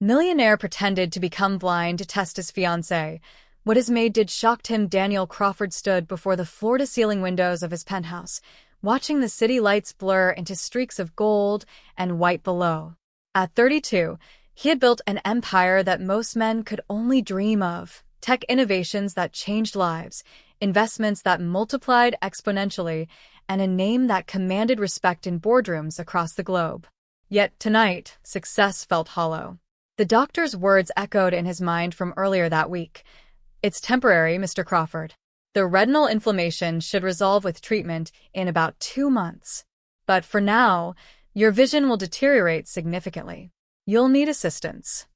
Millionaire pretended to become blind to test his fiancée. What his maid did shocked him. Daniel Crawford stood before the floor-to-ceiling windows of his penthouse, watching the city lights blur into streaks of gold and white below. At 32, he had built an empire that most men could only dream of. Tech innovations that changed lives, investments that multiplied exponentially, and a name that commanded respect in boardrooms across the globe. Yet tonight, success felt hollow. The doctor's words echoed in his mind from earlier that week. "It's temporary, Mr. Crawford. The retinal inflammation should resolve with treatment in about 2 months. But for now, your vision will deteriorate significantly. You'll need assistance."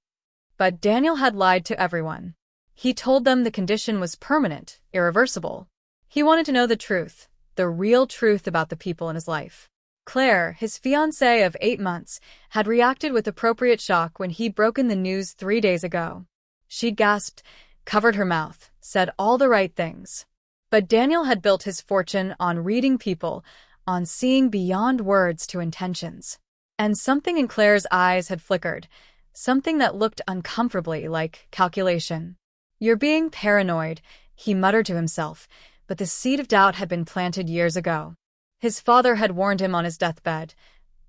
But Daniel had lied to everyone. He told them the condition was permanent, irreversible. He wanted to know the truth, the real truth about the people in his life. Claire, his fiancée of 8 months, had reacted with appropriate shock when he'd broken the news 3 days ago. She'd gasped, covered her mouth, said all the right things. But Daniel had built his fortune on reading people, on seeing beyond words to intentions. And something in Claire's eyes had flickered, something that looked uncomfortably like calculation. "You're being paranoid," he muttered to himself, but the seed of doubt had been planted years ago. His father had warned him on his deathbed.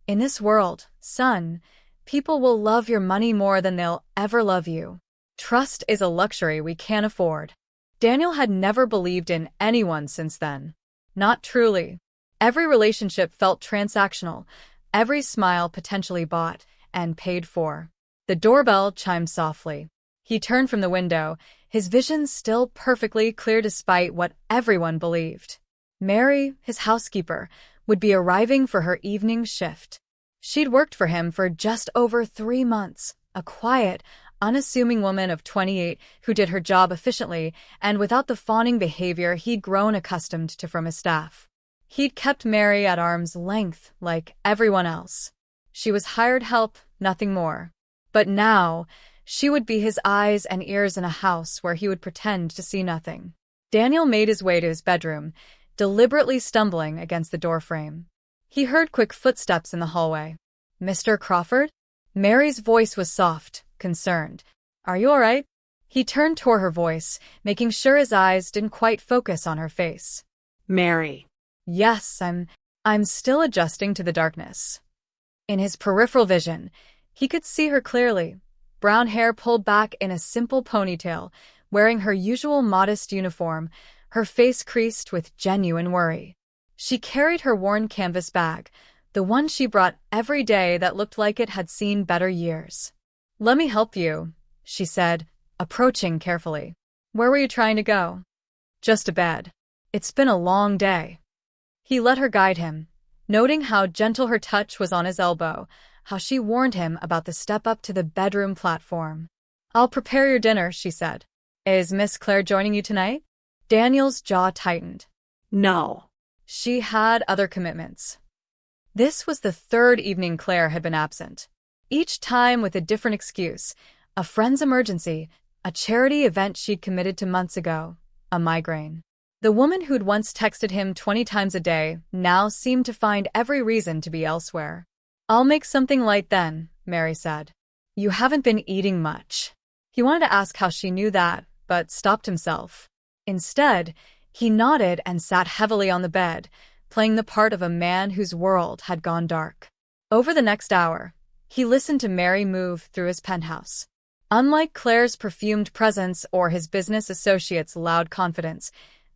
"In this world, son, people will love your money more than they'll ever love you. Trust is a luxury we can't afford." Daniel had never believed in anyone since then. Not truly. Every relationship felt transactional, every smile potentially bought and paid for. The doorbell chimed softly. He turned from the window, his vision still perfectly clear despite what everyone believed. Mary, his housekeeper, would be arriving for her evening shift. She'd worked for him for just over 3 months, a quiet, unassuming woman of 28 who did her job efficiently and without the fawning behavior he'd grown accustomed to from his staff. He'd kept Mary at arm's length like everyone else. She was hired help, nothing more. But now, she would be his eyes and ears in a house where he would pretend to see nothing. Daniel made his way to his bedroom, deliberately stumbling against the doorframe. He heard quick footsteps in the hallway. "Mr. Crawford?" Mary's voice was soft, concerned. "Are you all right?" He turned toward her voice, making sure his eyes didn't quite focus on her face. "Mary." "Yes, I'm still adjusting to the darkness." In his peripheral vision, he could see her clearly, brown hair pulled back in a simple ponytail, wearing her usual modest uniform, her face creased with genuine worry. She carried her worn canvas bag, the one she brought every day that looked like it had seen better years. "Let me help you," she said, approaching carefully. "Where were you trying to go?" "Just to bed. It's been a long day." He let her guide him, noting how gentle her touch was on his elbow, how she warned him about the step up to the bedroom platform. "I'll prepare your dinner," she said. "Is Miss Claire joining you tonight?" Daniel's jaw tightened. No. She had other commitments. This was the 3rd evening Claire had been absent, each time with a different excuse: a friend's emergency, a charity event she'd committed to months ago, a migraine. The woman who'd once texted him 20 times a day now seemed to find every reason to be elsewhere. "I'll make something light then," Mary said. "You haven't been eating much." He wanted to ask how she knew that, but stopped himself. Instead, he nodded and sat heavily on the bed, playing the part of a man whose world had gone dark. Over the next hour, he listened to Mary move through his penthouse. Unlike Claire's perfumed presence or his business associates' loud confidence,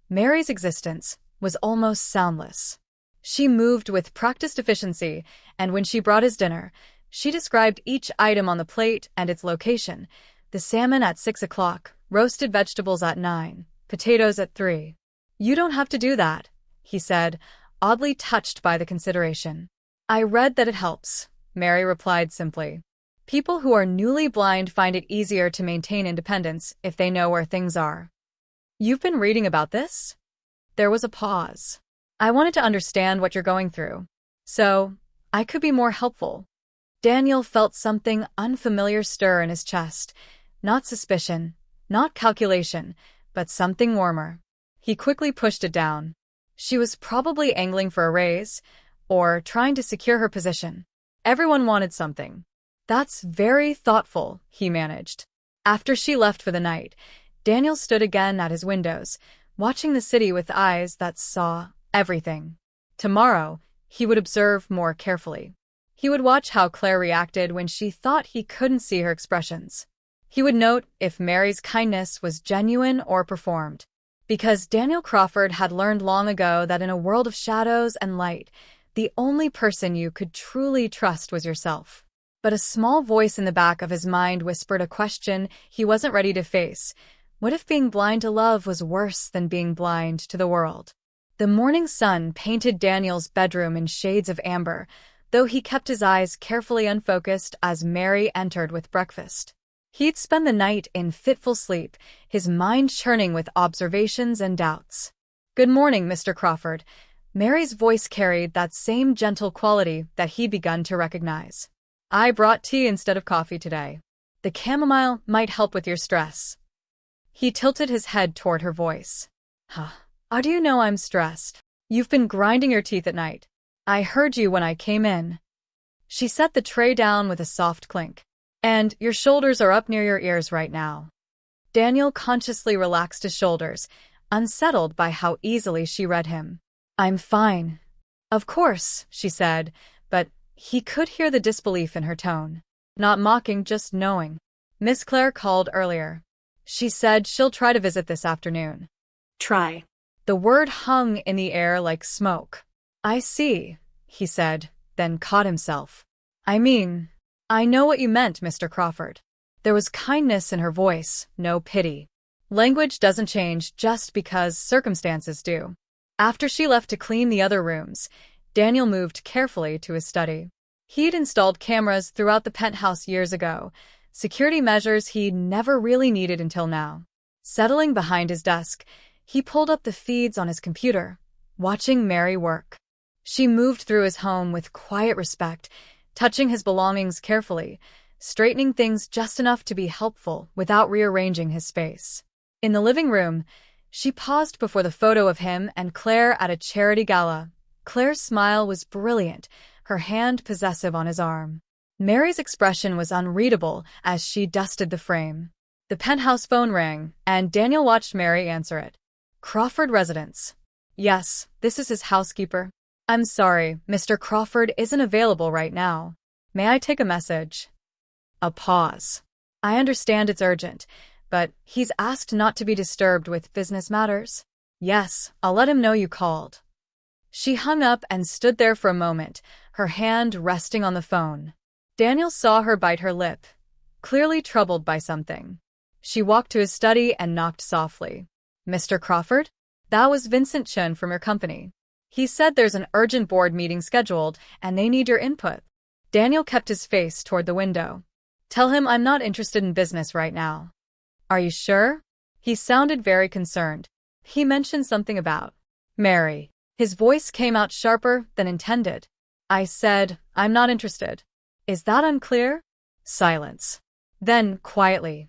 Mary's existence was almost soundless. She moved with practiced efficiency, and when she brought his dinner, she described each item on the plate and its location: the salmon at 6 o'clock, roasted vegetables at 9, potatoes at 3. "You don't have to do that," he said, oddly touched by the consideration. "I read that it helps," Mary replied simply. "People who are newly blind find it easier to maintain independence if they know where things are." "You've been reading about this?" There was a pause. "I wanted to understand what you're going through, so I could be more helpful." Daniel felt something unfamiliar stir in his chest, not suspicion, not calculation, but something warmer. He quickly pushed it down. She was probably angling for a raise, or trying to secure her position. Everyone wanted something. That's very thoughtful, he managed. After she left for the night, Daniel stood again at his windows, watching the city with eyes that saw everything. Tomorrow, he would observe more carefully. He would watch how Claire reacted when she thought he couldn't see her expressions. He would note if Mary's kindness was genuine or performed. Because Daniel Crawford had learned long ago that in a world of shadows and light, the only person you could truly trust was yourself. But a small voice in the back of his mind whispered a question he wasn't ready to face. What if being blind to love was worse than being blind to the world? The morning sun painted Daniel's bedroom in shades of amber, though he kept his eyes carefully unfocused as Mary entered with breakfast. He'd spend the night in fitful sleep, his mind churning with observations and doubts. "Good morning, Mr. Crawford." Mary's voice carried that same gentle quality that he'd begun to recognize. "I brought tea instead of coffee today. The chamomile might help with your stress." He tilted his head toward her voice. How do you know I'm stressed? You've been grinding your teeth at night. I heard you when I came in." She set the tray down with a soft clink. "And your shoulders are up near your ears right now." Daniel consciously relaxed his shoulders, unsettled by how easily she read him. "I'm fine." "Of course," she said, but he could hear the disbelief in her tone. Not mocking, just knowing. "Miss Claire called earlier. She said she'll try to visit this afternoon." Try. The word hung in the air like smoke. "I see," he said, then caught himself. "I mean, I know what you meant, Mr. Crawford." There was kindness in her voice, no pity. Language doesn't change just because circumstances do. After she left to clean the other rooms, Daniel moved carefully to his study. He'd installed cameras throughout the penthouse years ago, security measures he'd never really needed until now. Settling behind his desk, he pulled up the feeds on his computer, watching Mary work. She moved through his home with quiet respect, touching his belongings carefully, straightening things just enough to be helpful without rearranging his space. In the living room, she paused before the photo of him and Claire at a charity gala. Claire's smile was brilliant, her hand possessive on his arm. Mary's expression was unreadable as she dusted the frame. The penthouse phone rang, and Daniel watched Mary answer it. "Crawford residence." "Yes, this is his housekeeper." "I'm sorry, Mr. Crawford isn't available right now. May I take a message?" A pause. "I understand it's urgent, but he's asked not to be disturbed with business matters." "Yes, I'll let him know you called." She hung up and stood there for a moment, her hand resting on the phone. Daniel saw her bite her lip, clearly troubled by something. She walked to his study and knocked softly. "Mr. Crawford? That was Vincent Chen from your company. He said there's an urgent board meeting scheduled and they need your input." Daniel kept his face toward the window. "Tell him I'm not interested in business right now." "Are you sure?" He sounded very concerned. "He mentioned something about Mary." His voice came out sharper than intended. "I said, I'm not interested. Is that unclear?" Silence. Then, quietly,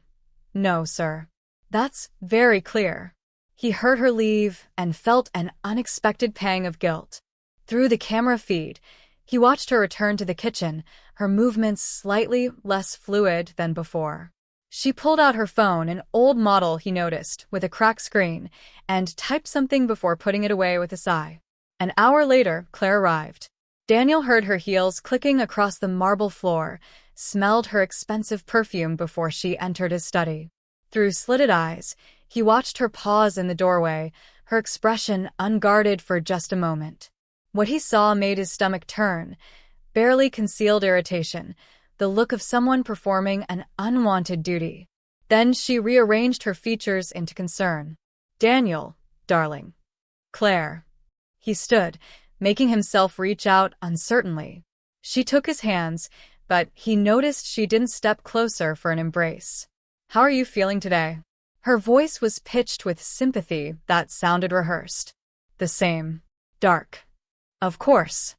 "No, sir. That's very clear." He heard her leave and felt an unexpected pang of guilt. Through the camera feed, he watched her return to the kitchen, her movements slightly less fluid than before. She pulled out her phone, an old model he noticed, with a cracked screen, and typed something before putting it away with a sigh. An hour later, Claire arrived. Daniel heard her heels clicking across the marble floor, smelled her expensive perfume before she entered his study. Through slitted eyes, he watched her pause in the doorway, her expression unguarded for just a moment. What he saw made his stomach turn, barely concealed irritation, the look of someone performing an unwanted duty. Then she rearranged her features into concern. "Daniel, darling." "Claire." He stood, making himself reach out uncertainly. She took his hands, but he noticed she didn't step closer for an embrace. "How are you feeling today?" Her voice was pitched with sympathy that sounded rehearsed. "The same. Dark." "Of course."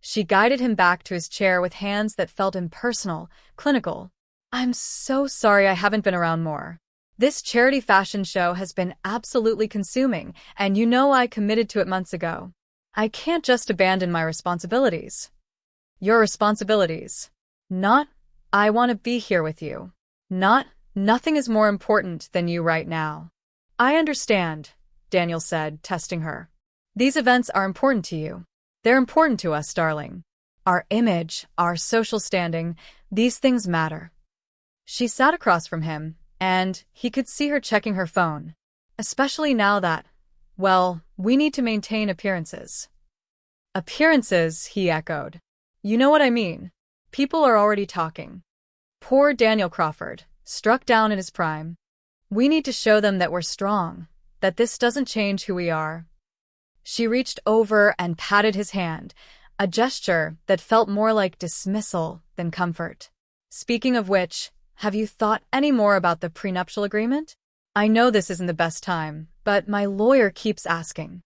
She guided him back to his chair with hands that felt impersonal, clinical. "I'm so sorry I haven't been around more. This charity fashion show has been absolutely consuming, and you know I committed to it months ago. I can't just abandon my responsibilities." "Your responsibilities?" "Not I want to be here with you. Nothing is more important than you right now. I understand, Daniel said, testing her. These events are important to you. They're important to us, darling. Our image, our social standing, these things matter. She sat across from him, and he could see her checking her phone. Especially now that, well, we need to maintain appearances. Appearances, he echoed. You know what I mean. People are already talking. Poor Daniel Crawford, struck down in his prime. We need to show them that we're strong, that this doesn't change who we are. She reached over and patted his hand, a gesture that felt more like dismissal than comfort. Speaking of which, have you thought any more about the prenuptial agreement? I know this isn't the best time, but my lawyer keeps asking.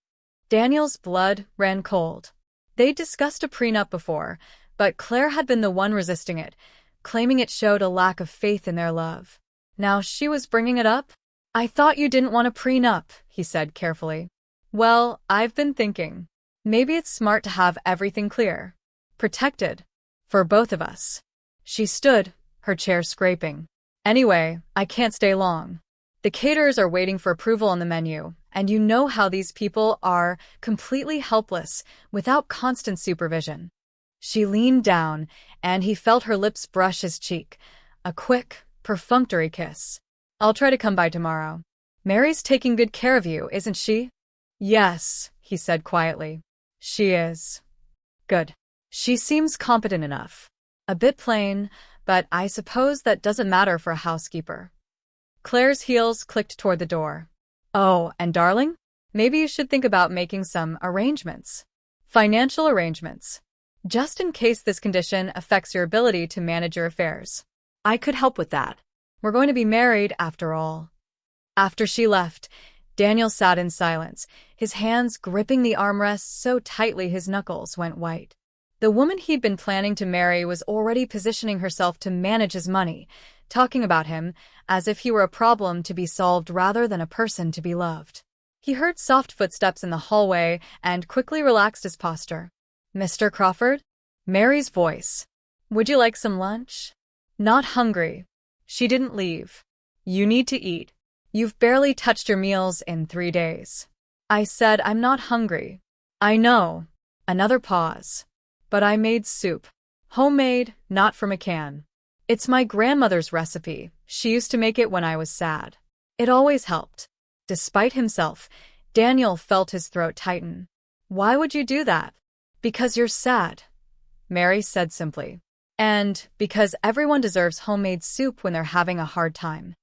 Daniel's blood ran cold. They'd discussed a prenup before, but Claire had been the one resisting it, claiming it showed a lack of faith in their love. Now she was bringing it up? I thought you didn't want a prenup, he said carefully. Well, I've been thinking. Maybe it's smart to have everything clear. Protected. For both of us. She stood, her chair scraping. Anyway, I can't stay long. The caterers are waiting for approval on the menu, and you know how these people are, completely helpless, without constant supervision. She leaned down, and he felt her lips brush his cheek. A quick, perfunctory kiss. I'll try to come by tomorrow. Mary's taking good care of you, isn't she? Yes, he said quietly. She is. Good. She seems competent enough. A bit plain, but I suppose that doesn't matter for a housekeeper. Claire's heels clicked toward the door. Oh, and darling, maybe you should think about making some arrangements. Financial arrangements. Just in case this condition affects your ability to manage your affairs. I could help with that. We're going to be married, after all. After she left, Daniel sat in silence, his hands gripping the armrests so tightly his knuckles went white. The woman he'd been planning to marry was already positioning herself to manage his money, talking about him as if he were a problem to be solved rather than a person to be loved. He heard soft footsteps in the hallway and quickly relaxed his posture. Mr. Crawford? Mary's voice. Would you like some lunch? Not hungry. She didn't leave. You need to eat. You've barely touched your meals in 3 days. I said I'm not hungry. I know. Another pause. But I made soup. Homemade, not from a can. It's my grandmother's recipe. She used to make it when I was sad. It always helped. Despite himself, Daniel felt his throat tighten. Why would you do that? Because you're sad, Mary said simply. And because everyone deserves homemade soup when they're having a hard time.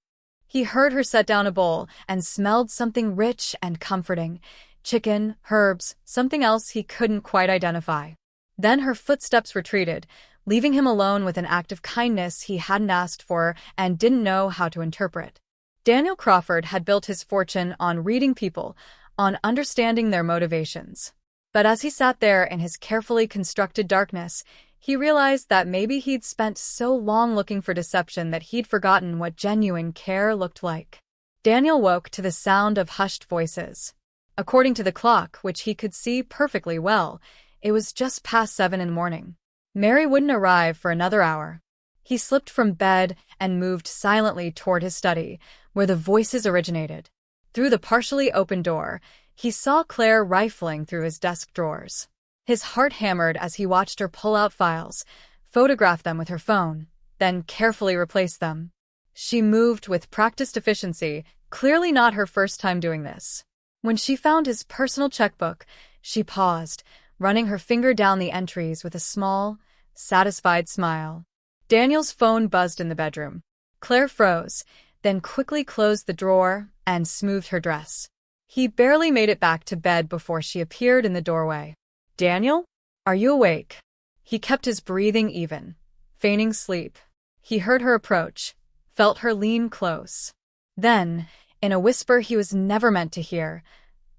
He heard her set down a bowl and smelled something rich and comforting. Chicken, herbs, something else he couldn't quite identify. Then her footsteps retreated, leaving him alone with an act of kindness he hadn't asked for and didn't know how to interpret. Daniel Crawford had built his fortune on reading people, on understanding their motivations. But as he sat there in his carefully constructed darkness, he realized that maybe he'd spent so long looking for deception that he'd forgotten what genuine care looked like. Daniel woke to the sound of hushed voices. According to the clock, which he could see perfectly well, it was just past 7 in the morning. Mary wouldn't arrive for another hour. He slipped from bed and moved silently toward his study, where the voices originated. Through the partially open door, he saw Claire rifling through his desk drawers. His heart hammered as he watched her pull out files, photograph them with her phone, then carefully replace them. She moved with practiced efficiency, clearly not her first time doing this. When she found his personal checkbook, she paused, running her finger down the entries with a small, satisfied smile. Daniel's phone buzzed in the bedroom. Claire froze, then quickly closed the drawer and smoothed her dress. He barely made it back to bed before she appeared in the doorway. Daniel? Are you awake? He kept his breathing even, feigning sleep. He heard her approach, felt her lean close. Then, in a whisper he was never meant to hear,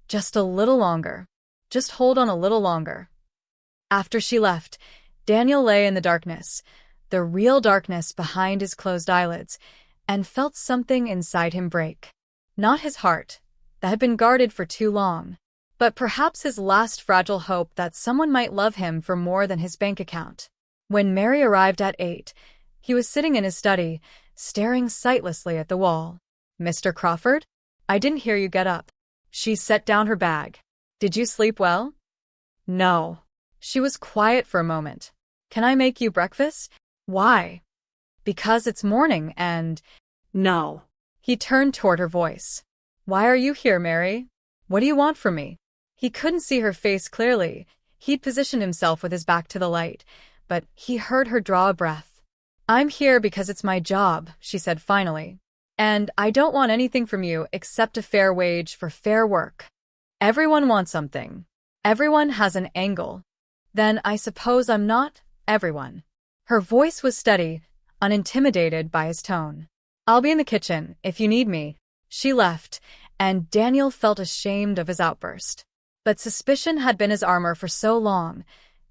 just a little longer. Just hold on a little longer. After she left, Daniel lay in the darkness, the real darkness behind his closed eyelids, and felt something inside him break. Not his heart, that had been guarded for too long, but perhaps his last fragile hope that someone might love him for more than his bank account. When Mary arrived at 8, He was sitting in his study, staring sightlessly at the wall. "Mr. Crawford? I didn't hear you get up." She set down her bag. "Did you sleep well?" "No." She was quiet for a moment. "Can I make you breakfast?" "Why?" "Because it's morning and—" "No." He turned toward her voice. "Why are you here, Mary? What do you want from me?" He couldn't see her face clearly. He'd positioned himself with his back to the light, but he heard her draw a breath. "I'm here because it's my job," she said finally. "And I don't want anything from you except a fair wage for fair work." Everyone wants something. Everyone has an angle. Then I suppose I'm not everyone. Her voice was steady, unintimidated by his tone. "I'll be in the kitchen if you need me." She left, and Daniel felt ashamed of his outburst. But suspicion had been his armor for so long,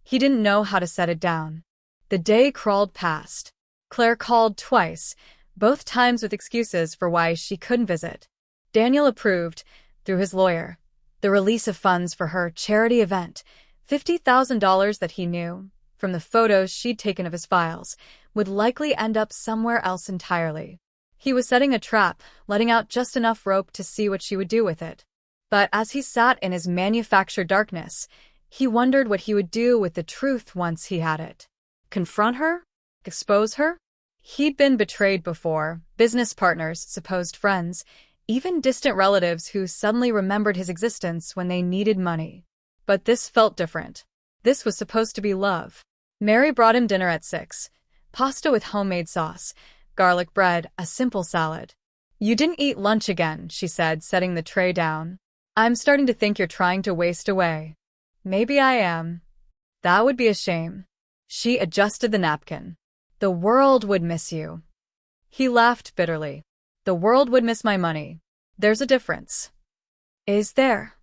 he didn't know how to set it down. The day crawled past. Claire called twice, both times with excuses for why she couldn't visit. Daniel approved, through his lawyer, the release of funds for her charity event. $50,000 that he knew, from the photos she'd taken of his files, would likely end up somewhere else entirely. He was setting a trap, letting out just enough rope to see what she would do with it. But as he sat in his manufactured darkness, he wondered what he would do with the truth once he had it. Confront her? Expose her? He'd been betrayed before, business partners, supposed friends, even distant relatives who suddenly remembered his existence when they needed money. But this felt different. This was supposed to be love. Mary brought him dinner at 6. Pasta with homemade sauce, garlic bread, a simple salad. "You didn't eat lunch again," she said, setting the tray down. "I'm starting to think you're trying to waste away." "Maybe I am. That would be a shame." She adjusted the napkin. "The world would miss you." He laughed bitterly. "The world would miss my money. There's a difference." "Is there?"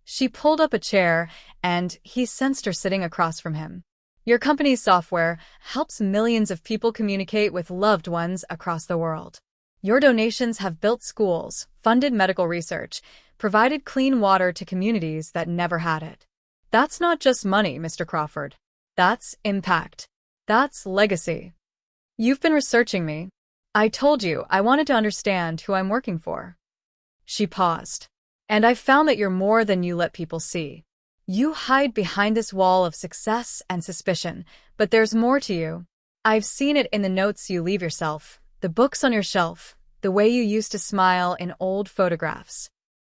She pulled up a chair, and he sensed her sitting across from him. "Your company's software helps millions of people communicate with loved ones across the world. Your donations have built schools, funded medical research, provided clean water to communities that never had it. That's not just money, Mr. Crawford. That's impact. That's legacy. You've been researching me. I told you I wanted to understand who I'm working for." She paused. "And I've found that you're more than you let people see. You hide behind this wall of success and suspicion, but there's more to you. I've seen it in the notes you leave yourself, the books on your shelf, the way you used to smile in old photographs."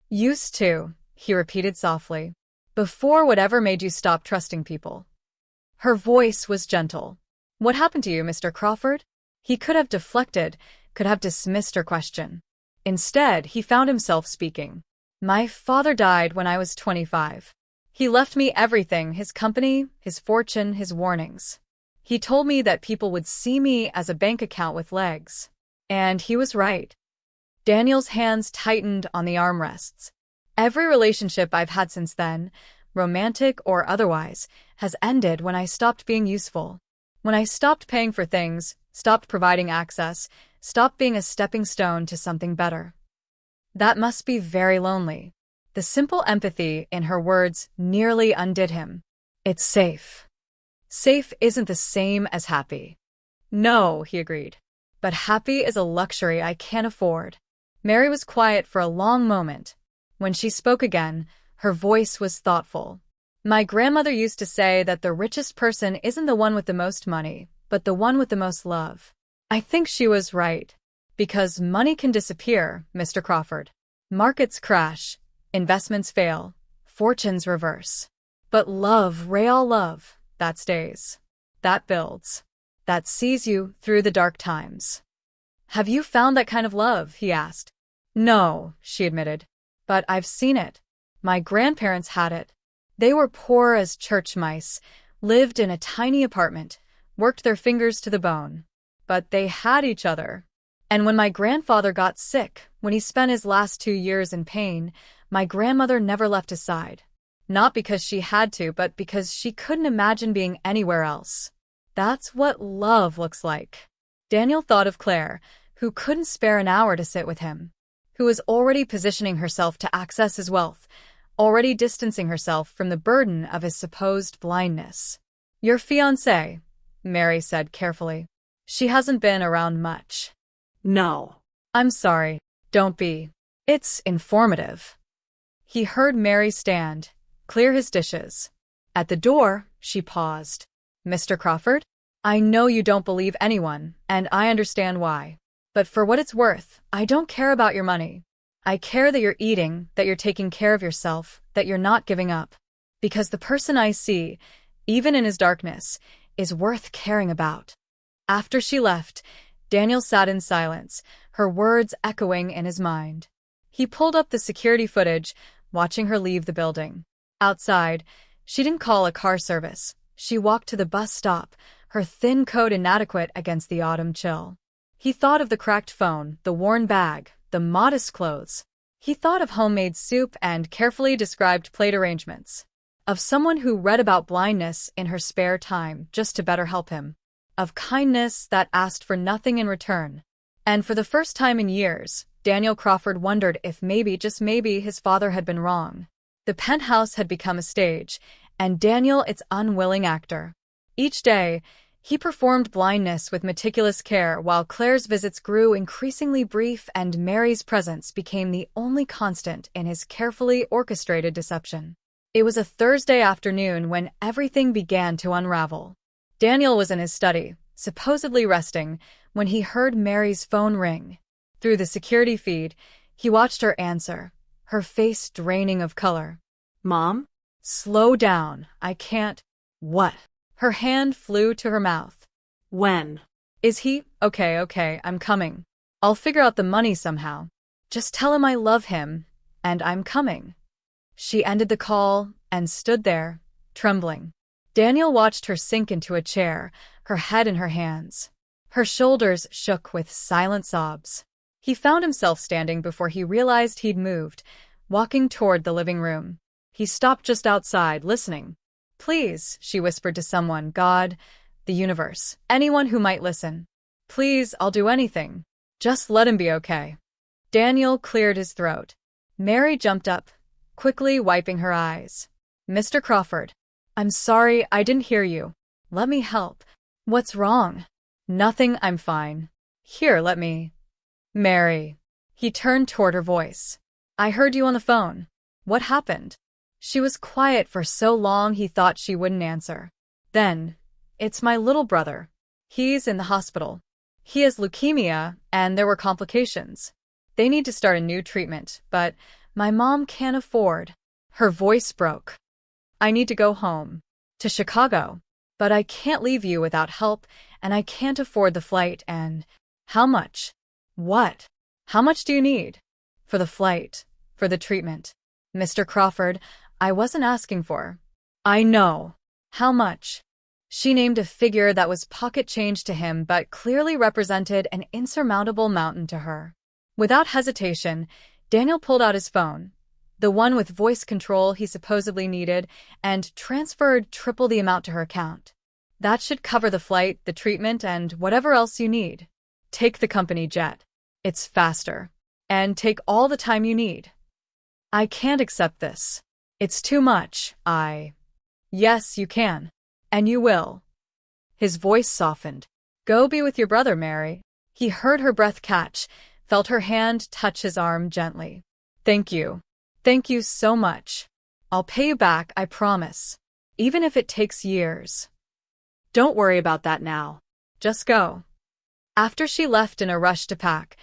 "Used to," he repeated softly. "Before whatever made you stop trusting people." Her voice was gentle. "What happened to you, Mr. Crawford?" He could have deflected, could have dismissed her question. Instead, he found himself speaking. "My father died when I was 25. He left me everything, his company, his fortune, his warnings. He told me that people would see me as a bank account with legs. And he was right." Daniel's hands tightened on the armrests. "Every relationship I've had since then, romantic or otherwise, has ended when I stopped being useful. When I stopped paying for things, stopped providing access, stopped being a stepping stone to something better." That must be very lonely. The simple empathy in her words nearly undid him. "It's safe." "Safe isn't the same as happy." "No," he agreed. "But happy is a luxury I can't afford." Mary was quiet for a long moment. When she spoke again, her voice was thoughtful. "My grandmother used to say that the richest person isn't the one with the most money, but the one with the most love. I think she was right. Because money can disappear, Mr. Crawford. Markets crash, investments fail, fortunes reverse. But love, real love, that stays. That builds. That sees you through the dark times." "Have you found that kind of love?" he asked. "No," she admitted. "But I've seen it. My grandparents had it. They were poor as church mice, lived in a tiny apartment, worked their fingers to the bone. But they had each other. And when my grandfather got sick, when he spent his last 2 years in pain, my grandmother never left his side. Not because she had to, but because she couldn't imagine being anywhere else. That's what love looks like." Daniel thought of Claire, who couldn't spare an hour to sit with him, who was already positioning herself to access his wealth, already distancing herself from the burden of his supposed blindness. "Your fiancé," Mary said carefully. She hasn't been around much. No. I'm sorry. Don't be. It's informative. He heard Mary stand, clear his dishes. At the door, she paused. Mr. Crawford? I know you don't believe anyone, and I understand why. But for what it's worth, I don't care about your money. I care that you're eating, that you're taking care of yourself, that you're not giving up. Because the person I see, even in his darkness, is worth caring about. After she left, Daniel sat in silence, her words echoing in his mind. He pulled up the security footage, watching her leave the building. Outside, she didn't call a car service. She walked to the bus stop, her thin coat inadequate against the autumn chill. He thought of the cracked phone, the worn bag, the modest clothes. He thought of homemade soup and carefully described plate arrangements. Of someone who read about blindness in her spare time just to better help him. Of kindness that asked for nothing in return. And for the first time in years, Daniel Crawford wondered if maybe, just maybe, his father had been wrong. The penthouse had become a stage, and Daniel its unwilling actor. Each day, he performed blindness with meticulous care while Claire's visits grew increasingly brief and Mary's presence became the only constant in his carefully orchestrated deception. It was a Thursday afternoon when everything began to unravel. Daniel was in his study, supposedly resting, when he heard Mary's phone ring. Through the security feed, he watched her answer, her face draining of color. Mom? Slow down, I can't. What? Her hand flew to her mouth. When? Is he? Okay, I'm coming. I'll figure out the money somehow. Just tell him I love him, and I'm coming. She ended the call and stood there, trembling. Daniel watched her sink into a chair, her head in her hands. Her shoulders shook with silent sobs. He found himself standing before he realized he'd moved, walking toward the living room. He stopped just outside, listening. Please, she whispered to someone, God, the universe, anyone who might listen. Please, I'll do anything. Just let him be okay. Daniel cleared his throat. Mary jumped up, quickly wiping her eyes. Mr. Crawford. I'm sorry, I didn't hear you. Let me help. What's wrong? Nothing, I'm fine. Here, let me. Mary. He turned toward her voice. I heard you on the phone. What happened? She was quiet for so long he thought she wouldn't answer. Then, it's my little brother. He's in the hospital. He has leukemia, and there were complications. They need to start a new treatment, but my mom can't afford. Her voice broke. I need to go home. To Chicago. But I can't leave you without help, and I can't afford the flight, and… How much? What? How much do you need? For the flight. For the treatment. Mr. Crawford, I wasn't asking for. I know. How much? She named a figure that was pocket change to him but clearly represented an insurmountable mountain to her. Without hesitation, Daniel pulled out his phone, the one with voice control he supposedly needed, and transferred triple the amount to her account. That should cover the flight, the treatment, and whatever else you need. Take the company jet. It's faster. And take all the time you need. I can't accept this. It's too much. Yes, you can. And you will. His voice softened. Go be with your brother, Mary. He heard her breath catch, felt her hand touch his arm gently. Thank you. Thank you so much. I'll pay you back, I promise. Even if it takes years. Don't worry about that now. Just go. After she left in a rush to pack,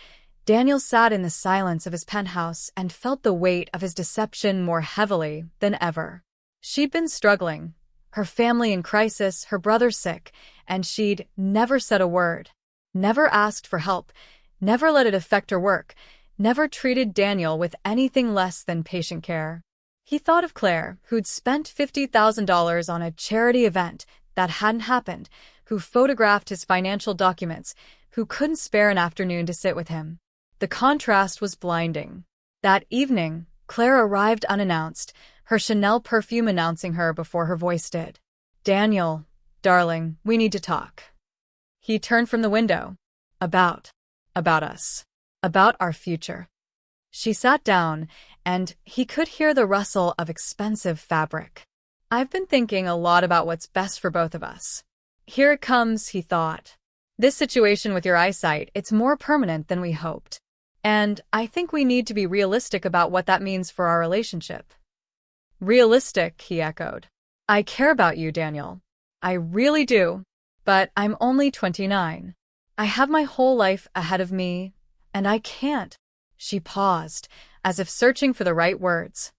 Daniel sat in the silence of his penthouse and felt the weight of his deception more heavily than ever. She'd been struggling, her family in crisis, her brother sick, and she'd never said a word, never asked for help, never let it affect her work, never treated Daniel with anything less than patient care. He thought of Claire, who'd spent $50,000 on a charity event that hadn't happened, who photographed his financial documents, who couldn't spare an afternoon to sit with him. The contrast was blinding. That evening, Claire arrived unannounced, her Chanel perfume announcing her before her voice did. Daniel, darling, we need to talk. He turned from the window. About us. About our future. She sat down, and he could hear the rustle of expensive fabric. I've been thinking a lot about what's best for both of us. Here it comes, he thought. This situation with your eyesight, it's more permanent than we hoped. And I think we need to be realistic about what that means for our relationship. Realistic, he echoed. I care about you, Daniel. I really do. But I'm only 29. I have my whole life ahead of me, and I can't. She paused, as if searching for the right words.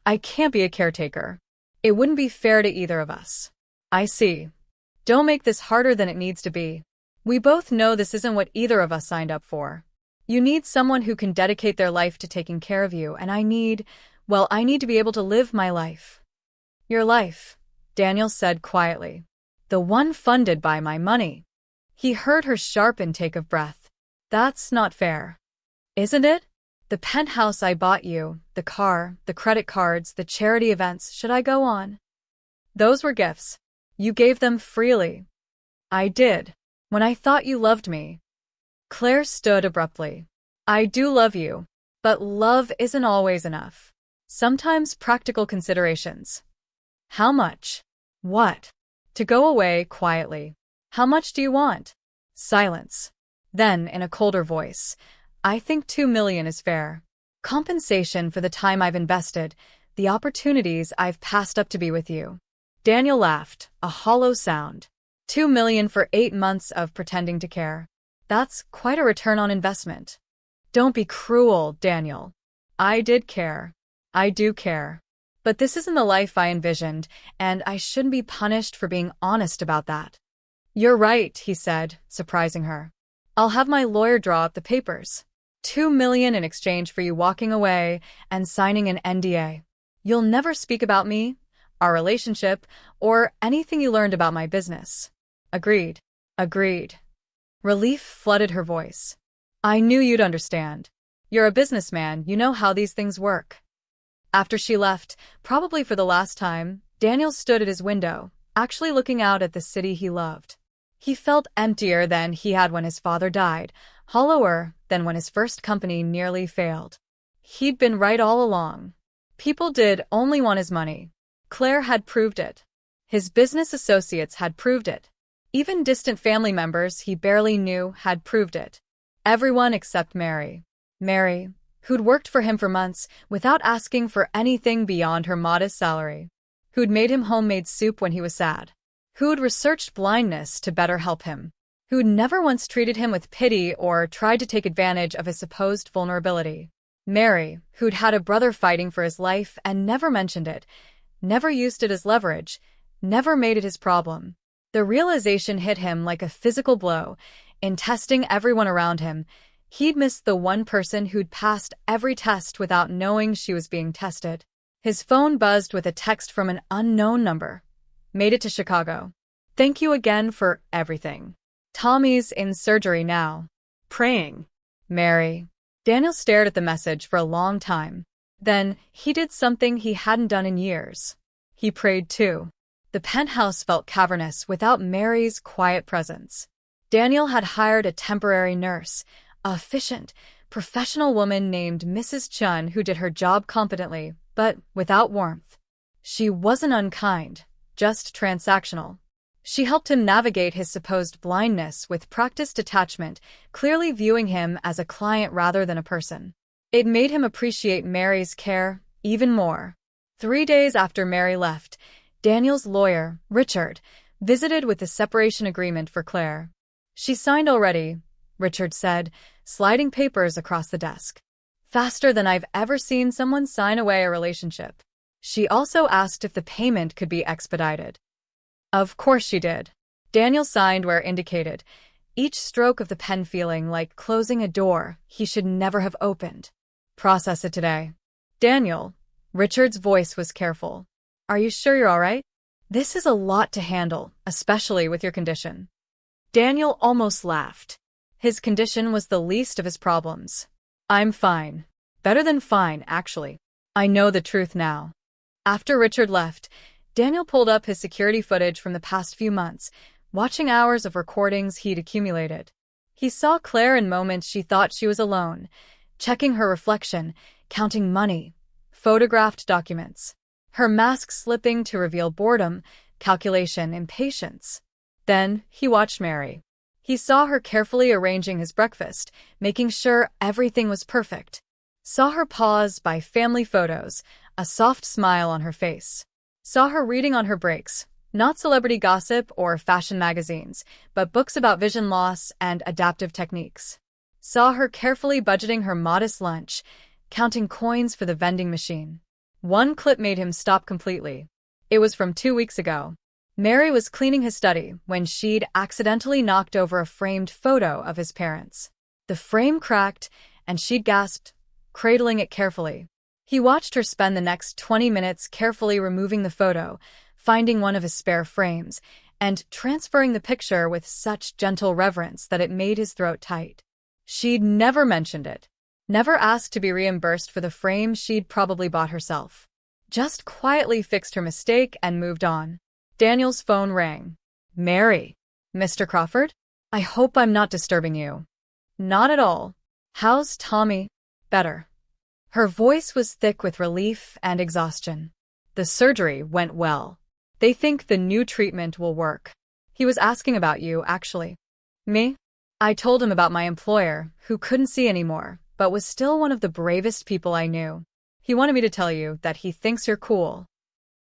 I can't be a caretaker. It wouldn't be fair to either of us. I see. Don't make this harder than it needs to be. We both know this isn't what either of us signed up for. You need someone who can dedicate their life to taking care of you, and I need to be able to live my life. Your life, Daniel said quietly. The one funded by my money. He heard her sharp intake of breath. That's not fair. Isn't it? The penthouse I bought you, the car, the credit cards, the charity events, should I go on? Those were gifts. You gave them freely. I did. When I thought you loved me. Claire stood abruptly. I do love you, but love isn't always enough. Sometimes practical considerations. How much? What? To go away quietly. How much do you want? Silence. Then, in a colder voice, I think 2 million is fair. Compensation for the time I've invested, the opportunities I've passed up to be with you. Daniel laughed, a hollow sound. 2 million for 8 months of pretending to care. That's quite a return on investment. Don't be cruel, Daniel. I did care. I do care. But this isn't the life I envisioned, and I shouldn't be punished for being honest about that. You're right, he said, surprising her. I'll have my lawyer draw up the papers. 2 million in exchange for you walking away and signing an NDA. You'll never speak about me, our relationship, or anything you learned about my business. Agreed. Agreed. Relief flooded her voice. I knew you'd understand. You're a businessman, you know how these things work. After she left, probably for the last time, Daniel stood at his window, actually looking out at the city he loved. He felt emptier than he had when his father died, hollower than when his first company nearly failed. He'd been right all along. People did only want his money. Claire had proved it. His business associates had proved it. Even distant family members he barely knew had proved it. Everyone except Mary. Mary, who'd worked for him for months without asking for anything beyond her modest salary. Who'd made him homemade soup when he was sad. Who'd researched blindness to better help him. Who'd never once treated him with pity or tried to take advantage of his supposed vulnerability. Mary, who'd had a brother fighting for his life and never mentioned it, never used it as leverage, never made it his problem. The realization hit him like a physical blow. In testing everyone around him, he'd missed the one person who'd passed every test without knowing she was being tested. His phone buzzed with a text from an unknown number. Made it to Chicago. Thank you again for everything. Tommy's in surgery now. Praying. Mary. Daniel stared at the message for a long time. Then, he did something he hadn't done in years. He prayed too. The penthouse felt cavernous without Mary's quiet presence. Daniel had hired a temporary nurse, a efficient, professional woman named Mrs. Chun who did her job competently, but without warmth. She wasn't unkind, just transactional. She helped him navigate his supposed blindness with practiced detachment, clearly viewing him as a client rather than a person. It made him appreciate Mary's care even more. 3 days after Mary left, Daniel's lawyer, Richard, visited with the separation agreement for Claire. She signed already, Richard said, sliding papers across the desk. Faster than I've ever seen someone sign away a relationship. She also asked if the payment could be expedited. Of course she did. Daniel signed where indicated, each stroke of the pen feeling like closing a door he should never have opened. Process it today. Daniel, Richard's voice was careful. Are you sure you're all right? This is a lot to handle, especially with your condition. Daniel almost laughed. His condition was the least of his problems. I'm fine. Better than fine, actually. I know the truth now. After Richard left, Daniel pulled up his security footage from the past few months, watching hours of recordings he'd accumulated. He saw Claire in moments she thought she was alone, checking her reflection, counting money, photographed documents. Her mask slipping to reveal boredom, calculation, impatience. Then he watched Mary. He saw her carefully arranging his breakfast, making sure everything was perfect. Saw her pause by family photos, a soft smile on her face. Saw her reading on her breaks, not celebrity gossip or fashion magazines, but books about vision loss and adaptive techniques. Saw her carefully budgeting her modest lunch, counting coins for the vending machine. One clip made him stop completely. It was from 2 weeks ago. Mary was cleaning his study when she'd accidentally knocked over a framed photo of his parents. The frame cracked, and she'd gasped, cradling it carefully. He watched her spend the next 20 minutes carefully removing the photo, finding one of his spare frames, and transferring the picture with such gentle reverence that it made his throat tight. She'd never mentioned it, never asked to be reimbursed for the frame she'd probably bought herself. Just quietly fixed her mistake and moved on. Daniel's phone rang. "Mary." "Mr. Crawford? I hope I'm not disturbing you." "Not at all. How's Tommy?" "Better." Her voice was thick with relief and exhaustion. "The surgery went well. They think the new treatment will work. He was asking about you, actually." "Me?" I told him about my employer, who couldn't see anymore, but was still one of the bravest people I knew. He wanted me to tell you that he thinks you're cool.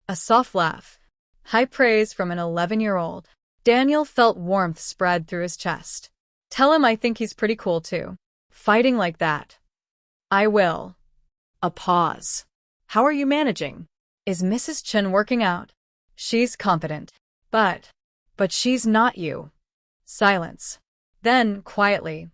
A soft laugh. High praise from an 11-year-old. Daniel felt warmth spread through his chest. "Tell him I think he's pretty cool, too. Fighting like that." "I will." A pause. "How are you managing?" "Is Mrs. Chen working out?" "She's competent. But she's not you." Silence. Then, quietly,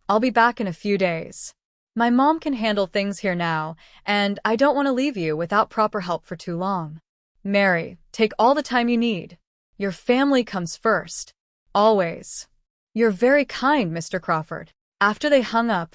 "I'll be back in a few days. My mom can handle things here now, and I don't want to leave you without proper help for too long. Mary, take all the time you need. Your family comes first. Always." "You're very kind, Mr. Crawford." After they hung up,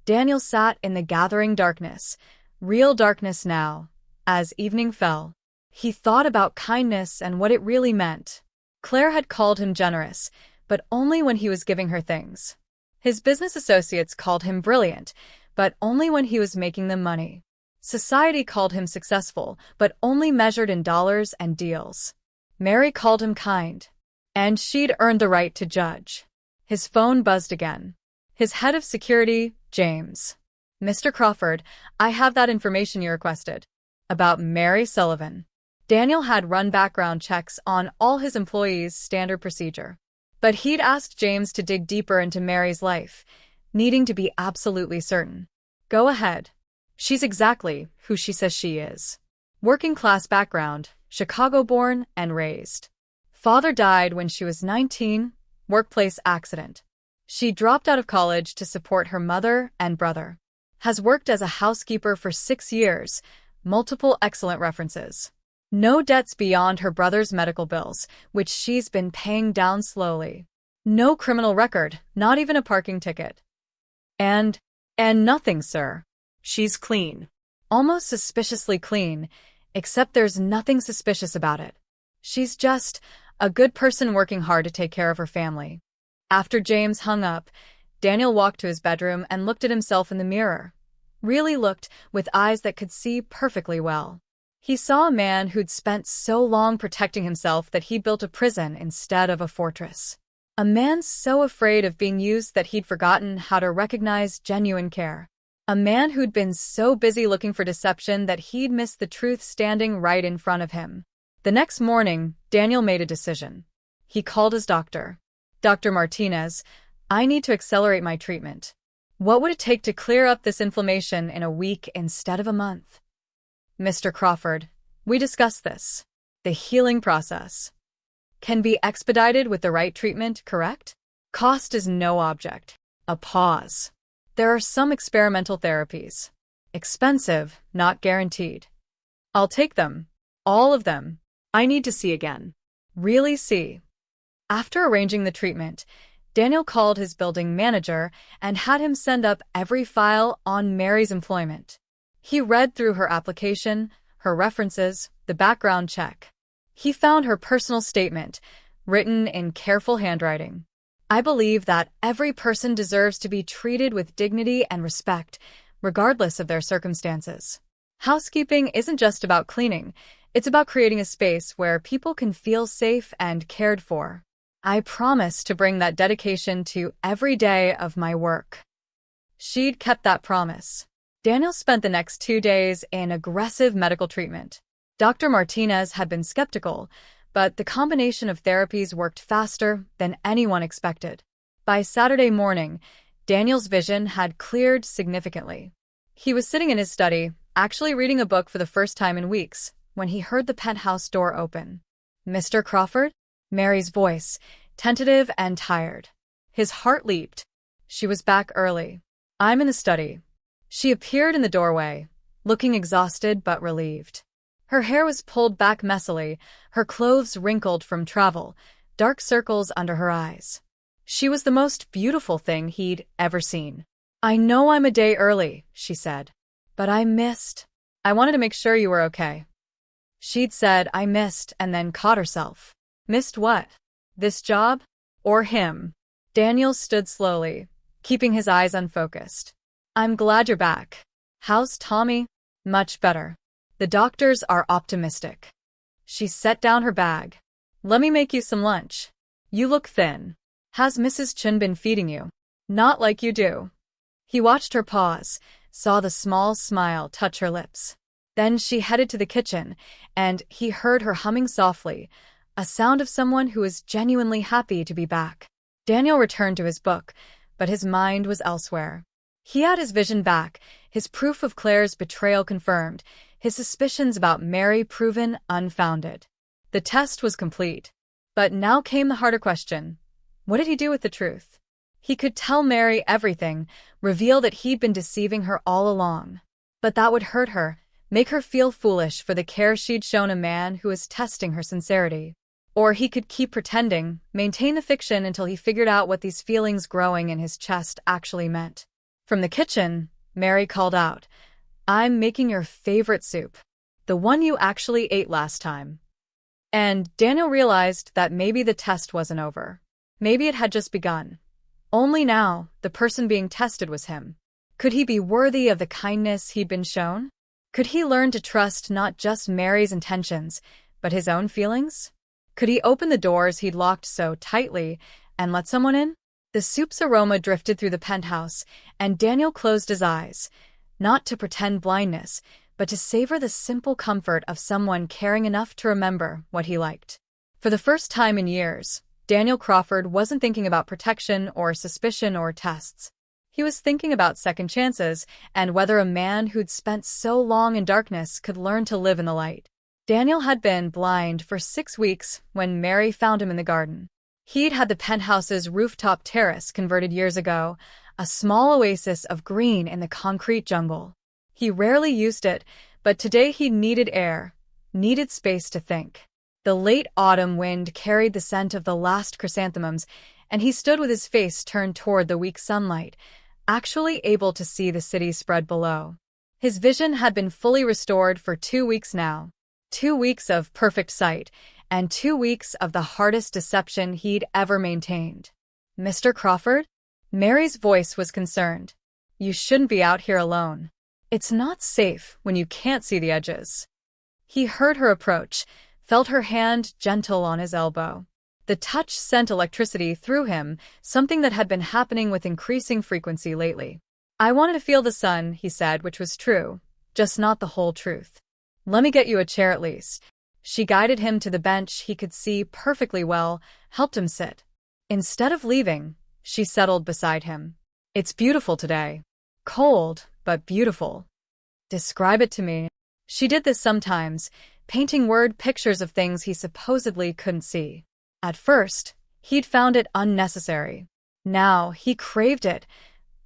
Daniel sat in the gathering darkness, real darkness now, as evening fell. He thought about kindness and what it really meant. Claire had called him generous, but only when he was giving her things. His business associates called him brilliant, but only when he was making them money. Society called him successful, but only measured in dollars and deals. Mary called him kind, and she'd earned the right to judge. His phone buzzed again. His head of security, James. "Mr. Crawford, I have that information you requested. About Mary Sullivan." Daniel had run background checks on all his employees, standard procedure. But he'd asked James to dig deeper into Mary's life, needing to be absolutely certain. "Go ahead. She's exactly who she says she is. Working class background, Chicago-born and raised. Father died when she was 19, workplace accident. She dropped out of college to support her mother and brother. Has worked as a housekeeper for 6 years, multiple excellent references. No debts beyond her brother's medical bills, which she's been paying down slowly. No criminal record, not even a parking ticket. And nothing, sir. She's clean." Almost suspiciously clean, except there's nothing suspicious about it. She's just a good person working hard to take care of her family. After James hung up, Daniel walked to his bedroom and looked at himself in the mirror. Really looked, with eyes that could see perfectly well. He saw a man who'd spent so long protecting himself that he'd built a prison instead of a fortress. A man so afraid of being used that he'd forgotten how to recognize genuine care. A man who'd been so busy looking for deception that he'd missed the truth standing right in front of him. The next morning, Daniel made a decision. He called his doctor. "Dr. Martinez, I need to accelerate my treatment. What would it take to clear up this inflammation in a week instead of a month?" "Mr. Crawford, we discussed this. The healing process can be expedited with the right treatment, correct? Cost is no object." A pause. "There are some experimental therapies. Expensive, not guaranteed. I'll take them. All of them." "I need to see again." "Really see." After arranging the treatment, Daniel called his building manager and had him send up every file on Mary's employment. He read through her application, her references, the background check. He found her personal statement, written in careful handwriting. "I believe that every person deserves to be treated with dignity and respect, regardless of their circumstances. Housekeeping isn't just about cleaning, it's about creating a space where people can feel safe and cared for. I promise to bring that dedication to every day of my work. She'd kept that promise. Daniel spent the next 2 days in aggressive medical treatment. Dr. Martinez had been skeptical, but the combination of therapies worked faster than anyone expected. By Saturday morning, Daniel's vision had cleared significantly. He was sitting in his study, actually reading a book for the first time in weeks, when he heard the penthouse door open. "Mr. Crawford?" Mary's voice, tentative and tired. His heart leaped. She was back early. "I'm in the study." She appeared in the doorway, looking exhausted but relieved. Her hair was pulled back messily, her clothes wrinkled from travel, dark circles under her eyes. She was the most beautiful thing he'd ever seen. "I know I'm a day early," she said, "but I wanted to make sure you were okay." She'd said "I missed" and then caught herself. Missed what? This job? Or him? Daniel stood slowly, keeping his eyes unfocused. "I'm glad you're back. How's Tommy?" "Much better. The doctors are optimistic." She set down her bag. "Let me make you some lunch. You look thin. Has Mrs. Chin been feeding you?" "Not like you do." He watched her pause, saw the small smile touch her lips. Then she headed to the kitchen, and he heard her humming softly, a sound of someone who was genuinely happy to be back. Daniel returned to his book, but his mind was elsewhere. He had his vision back, his proof of Claire's betrayal confirmed, his suspicions about Mary proven unfounded. The test was complete. But now came the harder question. What did he do with the truth? He could tell Mary everything, reveal that he'd been deceiving her all along. But that would hurt her, make her feel foolish for the care she'd shown a man who was testing her sincerity. Or he could keep pretending, maintain the fiction until he figured out what these feelings growing in his chest actually meant. From the kitchen, Mary called out, "I'm making your favorite soup. The one you actually ate last time." And Daniel realized that maybe the test wasn't over. Maybe it had just begun. Only now, the person being tested was him. Could he be worthy of the kindness he'd been shown? Could he learn to trust not just Mary's intentions, but his own feelings? Could he open the doors he'd locked so tightly and let someone in? The soup's aroma drifted through the penthouse, and Daniel closed his eyes, not to pretend blindness, but to savor the simple comfort of someone caring enough to remember what he liked. For the first time in years, Daniel Crawford wasn't thinking about protection or suspicion or tests. He was thinking about second chances and whether a man who'd spent so long in darkness could learn to live in the light. Daniel had been blind for 6 weeks when Mary found him in the garden. He'd had the penthouse's rooftop terrace converted years ago, a small oasis of green in the concrete jungle. He rarely used it, but today he needed air, needed space to think. The late autumn wind carried the scent of the last chrysanthemums, and he stood with his face turned toward the weak sunlight, actually able to see the city spread below. His vision had been fully restored for 2 weeks now. 2 weeks of perfect sight, and 2 weeks of the hardest deception he'd ever maintained. "Mr. Crawford?" Mary's voice was concerned. "You shouldn't be out here alone. It's not safe when you can't see the edges." He heard her approach, felt her hand gentle on his elbow. The touch sent electricity through him, something that had been happening with increasing frequency lately. "I wanted to feel the sun," he said, which was true, just not the whole truth. "Let me get you a chair at least." She guided him to the bench he could see perfectly well, helped him sit. Instead of leaving, she settled beside him. "It's beautiful today. Cold, but beautiful." "Describe it to me." She did this sometimes, painting word pictures of things he supposedly couldn't see. At first, he'd found it unnecessary. Now, he craved it,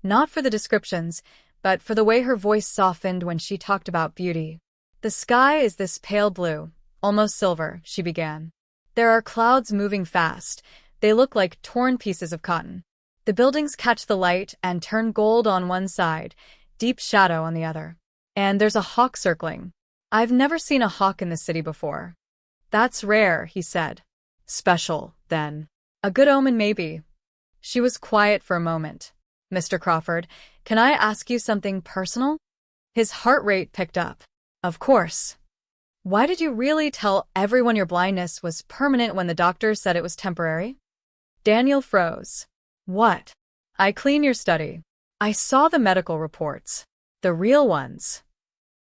not for the descriptions, but for the way her voice softened when she talked about beauty. "The sky is this pale blue, almost silver," she began. "There are clouds moving fast. They look like torn pieces of cotton. The buildings catch the light and turn gold on one side, deep shadow on the other. And there's a hawk circling. I've never seen a hawk in the city before." "That's rare," he said. "Special, then. A good omen, maybe." She was quiet for a moment. "Mr. Crawford, can I ask you something personal?" His heart rate picked up. "Of course. Why did you really tell everyone your blindness was permanent when the doctor said it was temporary?" Daniel froze. What? I clean your study. I saw the medical reports. The real ones.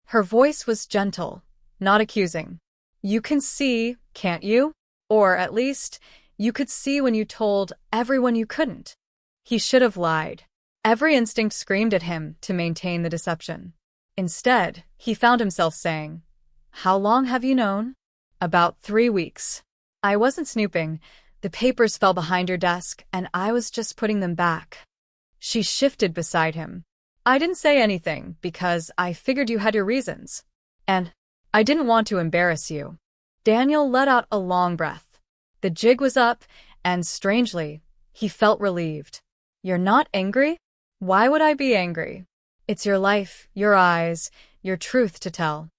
Her voice was gentle, not accusing. You can see, can't you? Or at least, you could see when you told everyone you couldn't. He should have lied. Every instinct screamed at him to maintain the deception. Instead, he found himself saying, How long have you known? About 3 weeks. I wasn't snooping. The papers fell behind your desk, and I was just putting them back. She shifted beside him. I didn't say anything because I figured you had your reasons. And I didn't want to embarrass you. Daniel let out a long breath. The jig was up, and strangely, he felt relieved. You're not angry? Why would I be angry? It's your life, your eyes, your truth to tell.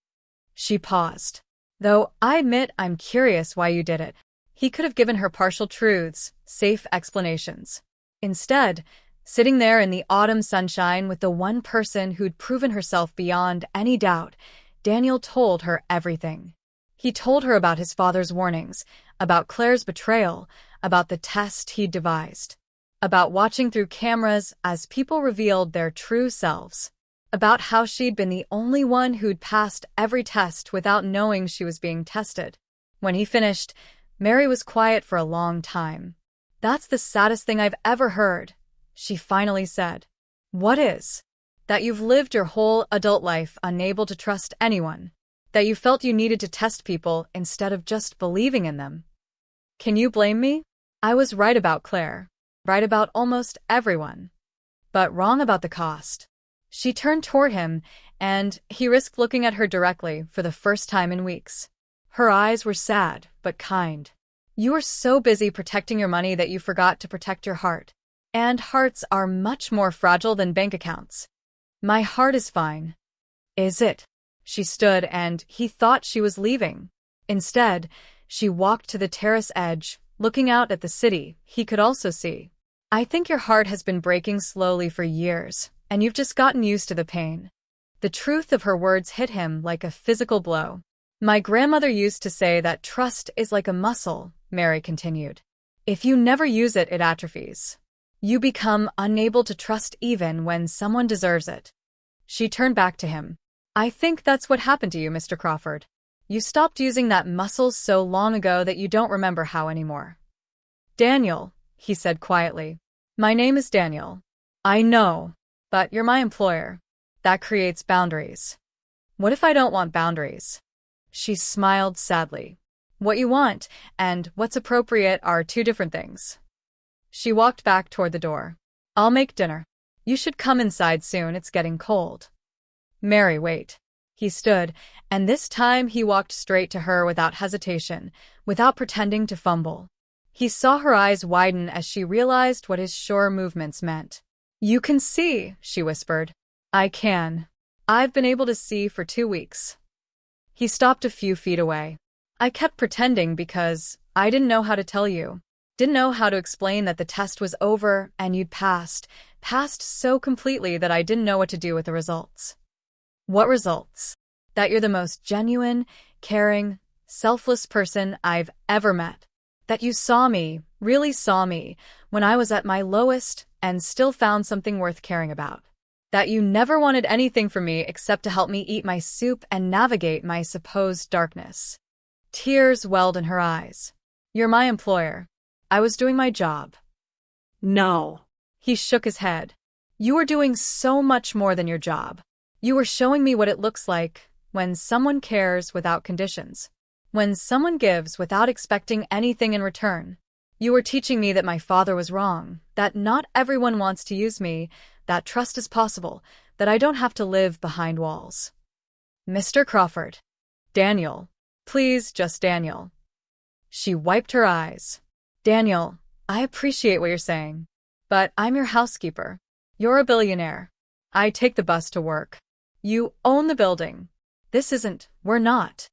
She paused. Though I admit I'm curious why you did it. He could have given her partial truths, safe explanations. Instead, sitting there in the autumn sunshine with the one person who'd proven herself beyond any doubt, Daniel told her everything. He told her about his father's warnings, about Claire's betrayal, about the test he'd devised, about watching through cameras as people revealed their true selves, about how she'd been the only one who'd passed every test without knowing she was being tested. When he finished, Mary was quiet for a long time. That's the saddest thing I've ever heard, she finally said. What is? That you've lived your whole adult life unable to trust anyone. That you felt you needed to test people instead of just believing in them. Can you blame me? I was right about Claire. Right about almost everyone. But wrong about the cost. She turned toward him, and he risked looking at her directly for the first time in weeks. Her eyes were sad, but kind. You were so busy protecting your money that you forgot to protect your heart. And hearts are much more fragile than bank accounts. My heart is fine. Is it? She stood, and he thought she was leaving. Instead, she walked to the terrace edge, looking out at the city he could also see. I think your heart has been breaking slowly for years, and you've just gotten used to the pain. The truth of her words hit him like a physical blow. My grandmother used to say that trust is like a muscle, Mary continued. If you never use it, it atrophies. You become unable to trust even when someone deserves it. She turned back to him. I think that's what happened to you, Mr. Crawford. You stopped using that muscle so long ago that you don't remember how anymore. Daniel, he said quietly. My name is Daniel. I know, but you're my employer. That creates boundaries. What if I don't want boundaries? She smiled sadly. What you want and what's appropriate are two different things. She walked back toward the door. I'll make dinner. You should come inside soon, it's getting cold. Mary, wait. He stood, and this time he walked straight to her without hesitation, without pretending to fumble. He saw her eyes widen as she realized what his sure movements meant. You can see, she whispered. I can. I've been able to see for 2 weeks. He stopped a few feet away. I kept pretending because I didn't know how to tell you. Didn't know how to explain that the test was over and you'd passed so completely that I didn't know what to do with the results. What results? That you're the most genuine, caring, selfless person I've ever met. That you saw me, really saw me, when I was at my lowest and still found something worth caring about. That you never wanted anything from me except to help me eat my soup and navigate my supposed darkness. Tears welled in her eyes. You're my employer. I was doing my job. No. He shook his head. You were doing so much more than your job. You were showing me what it looks like when someone cares without conditions. When someone gives without expecting anything in return. You were teaching me that my father was wrong, that not everyone wants to use me, that trust is possible, that I don't have to live behind walls. Mr. Crawford. Daniel. Please, just Daniel. She wiped her eyes. Daniel, I appreciate what you're saying, but I'm your housekeeper. You're a billionaire. I take the bus to work. You own the building. We're not.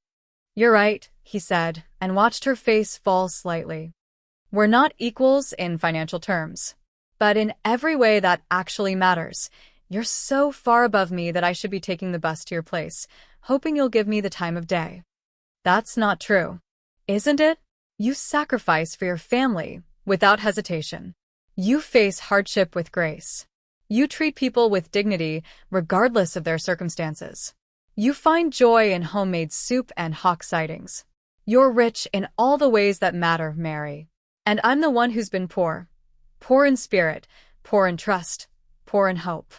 You're right, he said, and watched her face fall slightly. We're not equals in financial terms. But in every way that actually matters. You're so far above me that I should be taking the bus to your place, hoping you'll give me the time of day. That's not true. Isn't it? You sacrifice for your family, without hesitation. You face hardship with grace. You treat people with dignity regardless of their circumstances. You find joy in homemade soup and hawk sightings. You're rich in all the ways that matter, Mary. And I'm the one who's been poor. Poor in spirit, poor in trust, poor in hope.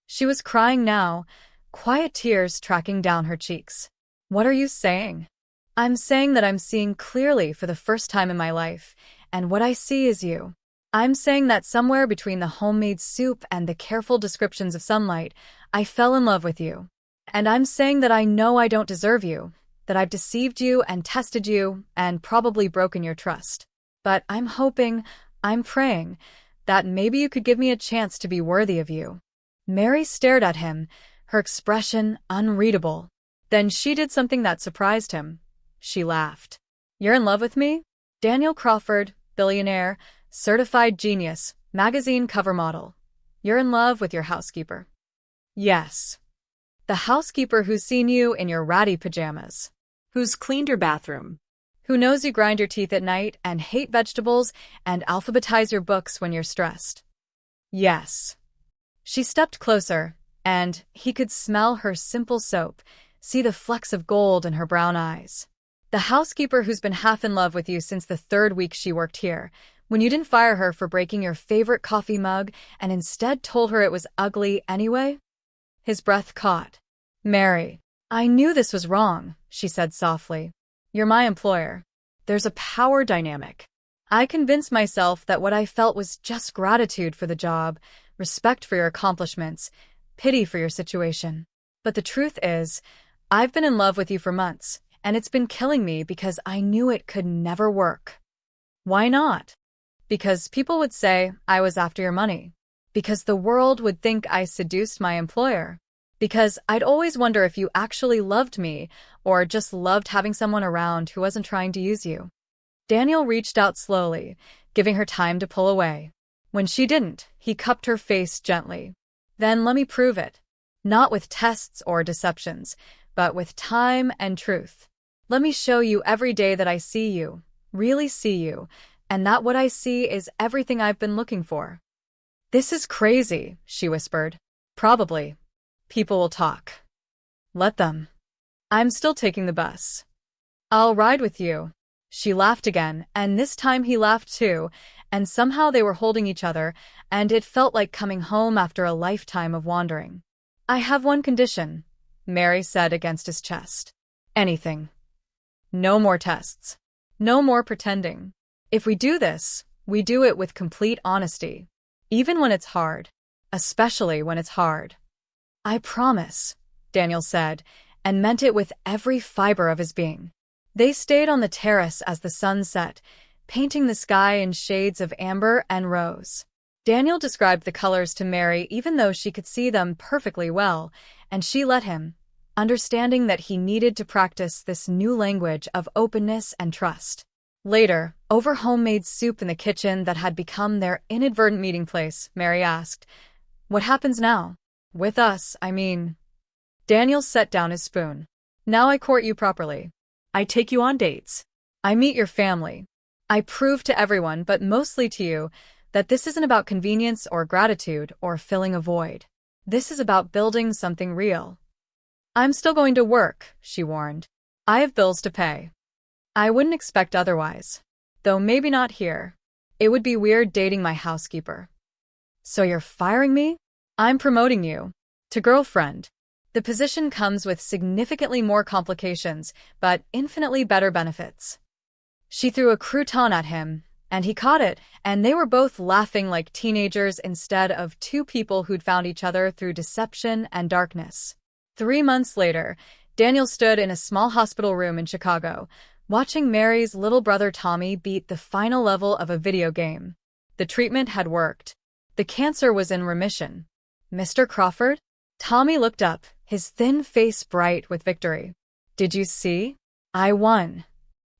She was crying now, quiet tears tracking down her cheeks. What are you saying? I'm saying that I'm seeing clearly for the first time in my life, and what I see is you. I'm saying that somewhere between the homemade soup and the careful descriptions of sunlight, I fell in love with you. And I'm saying that I know I don't deserve you, that I've deceived you and tested you and probably broken your trust. But I'm hoping, I'm praying, that maybe you could give me a chance to be worthy of you. Mary stared at him, her expression unreadable. Then she did something that surprised him. She laughed. You're in love with me? Daniel Crawford, billionaire, certified genius, magazine cover model. You're in love with your housekeeper. Yes. The housekeeper who's seen you in your ratty pajamas. Who's cleaned your bathroom? Who knows you grind your teeth at night and hate vegetables and alphabetize your books when you're stressed. Yes. She stepped closer, and he could smell her simple soap, see the flecks of gold in her brown eyes. The housekeeper who's been half in love with you since the 3rd week she worked here, when you didn't fire her for breaking your favorite coffee mug and instead told her it was ugly anyway? His breath caught. Mary, I knew this was wrong, she said softly. You're my employer. There's a power dynamic. I convinced myself that what I felt was just gratitude for the job, respect for your accomplishments, pity for your situation. But the truth is, I've been in love with you for months, and it's been killing me because I knew it could never work. Why not? Because people would say I was after your money. Because the world would think I seduced my employer. Because I'd always wonder if you actually loved me or just loved having someone around who wasn't trying to use you. Daniel reached out slowly, giving her time to pull away. When she didn't, he cupped her face gently. Then let me prove it. Not with tests or deceptions, but with time and truth. Let me show you every day that I see you, really see you, and that what I see is everything I've been looking for. This is crazy, she whispered. Probably. People will talk. Let them. I'm still taking the bus. I'll ride with you. She laughed again, and this time he laughed too, and somehow they were holding each other, and it felt like coming home after a lifetime of wandering. I have one condition, Mary said against his chest. Anything. No more tests. No more pretending. If we do this, we do it with complete honesty. Even when it's hard. Especially when it's hard. I promise, Daniel said, and meant it with every fiber of his being. They stayed on the terrace as the sun set, painting the sky in shades of amber and rose. Daniel described the colors to Mary even though she could see them perfectly well, and she let him, understanding that he needed to practice this new language of openness and trust. Later, over homemade soup in the kitchen that had become their inadvertent meeting place, Mary asked, "What happens now? With us, I mean." Daniel set down his spoon. Now I court you properly. I take you on dates. I meet your family. I prove to everyone, but mostly to you, that this isn't about convenience or gratitude or filling a void. This is about building something real. I'm still going to work, she warned. I have bills to pay. I wouldn't expect otherwise. Though maybe not here. It would be weird dating my housekeeper. So you're firing me? I'm promoting you. To girlfriend. The position comes with significantly more complications, but infinitely better benefits. She threw a crouton at him, and he caught it, and they were both laughing like teenagers instead of two people who'd found each other through deception and darkness. 3 months later, Daniel stood in a small hospital room in Chicago, watching Mary's little brother Tommy beat the final level of a video game. The treatment had worked. The cancer was in remission. Mr. Crawford? Tommy looked up, his thin face bright with victory. Did you see? I won.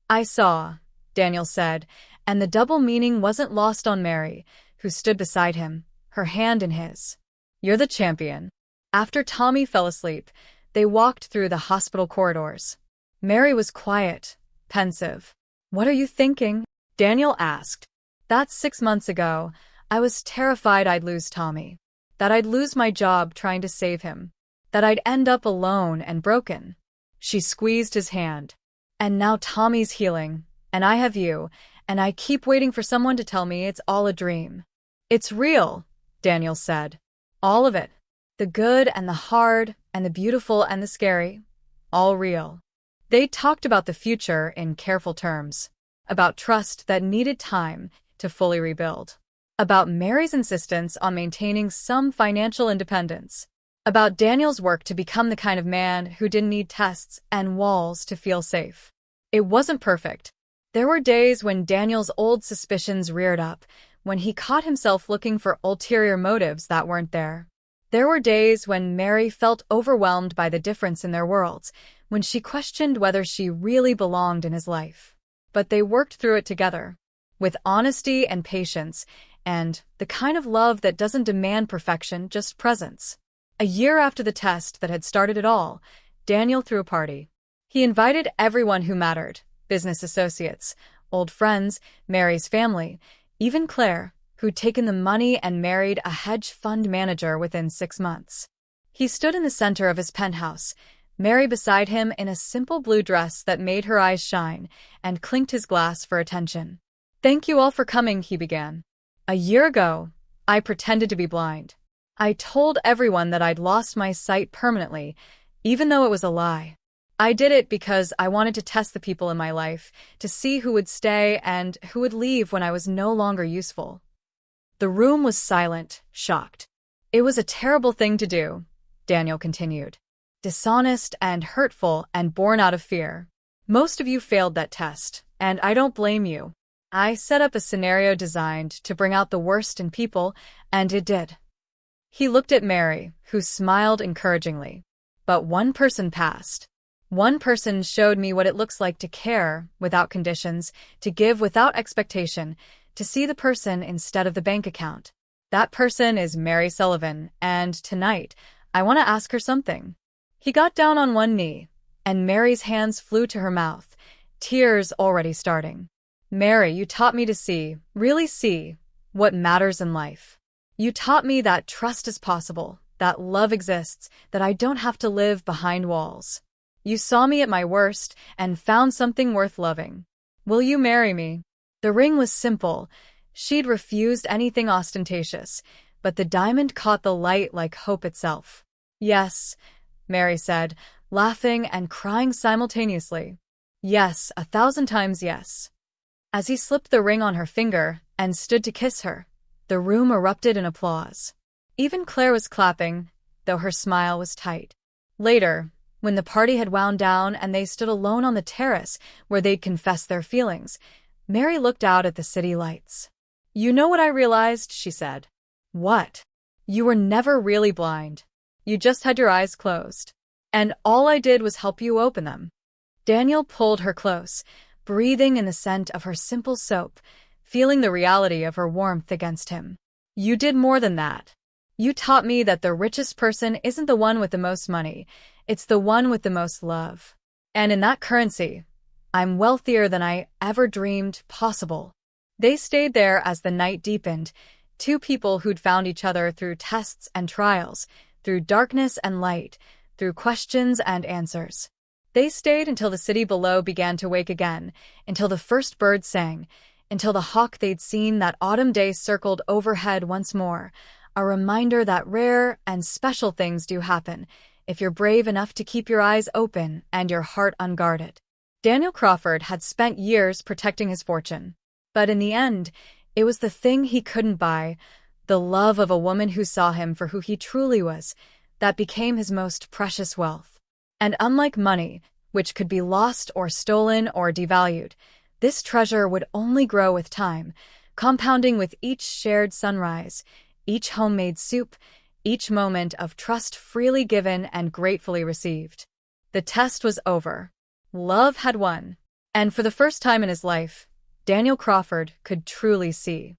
I saw, Daniel said, and the double meaning wasn't lost on Mary, who stood beside him, her hand in his. You're the champion. After Tommy fell asleep, they walked through the hospital corridors. Mary was quiet, pensive. What are you thinking? Daniel asked. That's 6 months ago. I was terrified I'd lose Tommy. That I'd lose my job trying to save him. That I'd end up alone and broken. She squeezed his hand. And now Tommy's healing, and I have you, and I keep waiting for someone to tell me it's all a dream. It's real, Daniel said. All of it. The good and the hard, and the beautiful and the scary. All real. They talked about the future in careful terms. About trust that needed time to fully rebuild. About Mary's insistence on maintaining some financial independence. About Daniel's work to become the kind of man who didn't need tests and walls to feel safe. It wasn't perfect. There were days when Daniel's old suspicions reared up, when he caught himself looking for ulterior motives that weren't there. There were days when Mary felt overwhelmed by the difference in their worlds, when she questioned whether she really belonged in his life. But they worked through it together, with honesty and patience, and the kind of love that doesn't demand perfection, just presence. A year after the test that had started it all, Daniel threw a party. He invited everyone who mattered, business associates, old friends, Mary's family, even Claire, who'd taken the money and married a hedge fund manager within 6 months. He stood in the center of his penthouse, Mary beside him in a simple blue dress that made her eyes shine, and clinked his glass for attention. "Thank you all for coming," he began. "A year ago, I pretended to be blind. I told everyone that I'd lost my sight permanently, even though it was a lie. I did it because I wanted to test the people in my life, to see who would stay and who would leave when I was no longer useful." The room was silent, shocked. "It was a terrible thing to do," Daniel continued. "Dishonest and hurtful and born out of fear. Most of you failed that test, and I don't blame you. I set up a scenario designed to bring out the worst in people, and it did." He looked at Mary, who smiled encouragingly. "But one person passed. One person showed me what it looks like to care without conditions, to give without expectation, to see the person instead of the bank account. That person is Mary Sullivan, and tonight, I want to ask her something." He got down on one knee, and Mary's hands flew to her mouth, tears already starting. "Mary, you taught me to see, really see, what matters in life. You taught me that trust is possible, that love exists, that I don't have to live behind walls. You saw me at my worst and found something worth loving. Will you marry me?" The ring was simple. She'd refused anything ostentatious, but the diamond caught the light like hope itself. "Yes," Mary said, laughing and crying simultaneously. "Yes, 1,000 times yes." As he slipped the ring on her finger and stood to kiss her, the room erupted in applause. Even Claire was clapping, though her smile was tight. Later, when the party had wound down and they stood alone on the terrace where they'd confessed their feelings, Mary looked out at the city lights. "You know what I realized?" she said. "What?" "You were never really blind. You just had your eyes closed. And all I did was help you open them." Daniel pulled her close, breathing in the scent of her simple soap, feeling the reality of her warmth against him. "You did more than that. You taught me that the richest person isn't the one with the most money, it's the one with the most love. And in that currency, I'm wealthier than I ever dreamed possible." They stayed there as the night deepened, two people who'd found each other through tests and trials, through darkness and light, through questions and answers. They stayed until the city below began to wake again, until the first bird sang, until the hawk they'd seen that autumn day circled overhead once more, a reminder that rare and special things do happen if you're brave enough to keep your eyes open and your heart unguarded. Daniel Crawford had spent years protecting his fortune, but in the end, it was the thing he couldn't buy, the love of a woman who saw him for who he truly was, that became his most precious wealth. And unlike money, which could be lost or stolen or devalued, this treasure would only grow with time, compounding with each shared sunrise, each homemade soup, each moment of trust freely given and gratefully received. The test was over. Love had won. And for the first time in his life, Daniel Crawford could truly see.